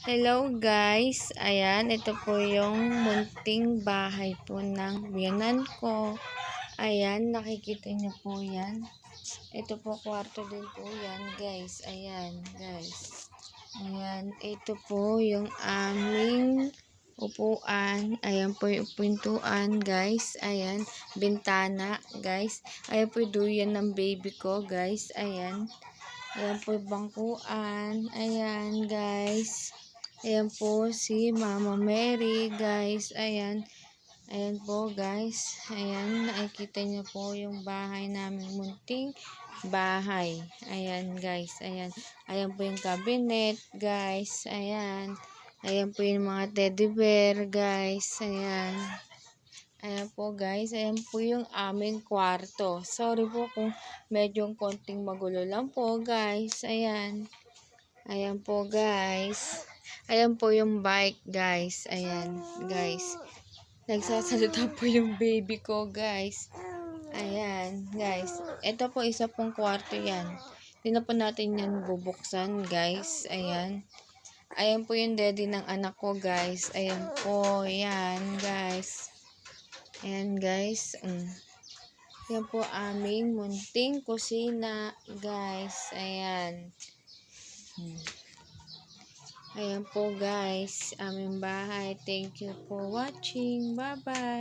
Hello guys, ayan, ito po yung munting bahay po ng biyanan ko. Ayan, nakikita niyo po yan. Ito po, kwarto din po yan guys. Ayan guys. Ayan, ito po yung aming upuan. Ayan po yung pintuan guys. Ayan, bintana guys. Ayan po yung duyan ng baby ko guys. Ayan. Ayan po yung bangkuan. Ayan guys. Ayan po si Mama Mary, guys. Ayan. Ayan po, guys. Ayan, nakikita niyo po yung bahay namin. Munting bahay. Ayan, guys. Ayan. Ayan po yung cabinet, guys. Ayan. Ayan po yung mga teddy bear, guys. Ayan. Ayan po, guys. Ayan po yung aming kwarto. Sorry po kung medyo konting magulo lang po, guys. Ayan. Ayan po, guys. Ayan po yung bike, guys. Ayan, guys. Nagsasalita po yung baby ko, guys. Ayan, guys. Ito po, isa pong kwarto yan. Hindi na po natin yan bubuksan, guys. Ayan. Ayan po yung daddy ng anak ko, guys. Ayan po, yan, guys. Ayan, guys. Ayan po aming munting kusina, guys. Ayan. Ayan po guys, aming bahay. Thank you for watching. Bye-bye.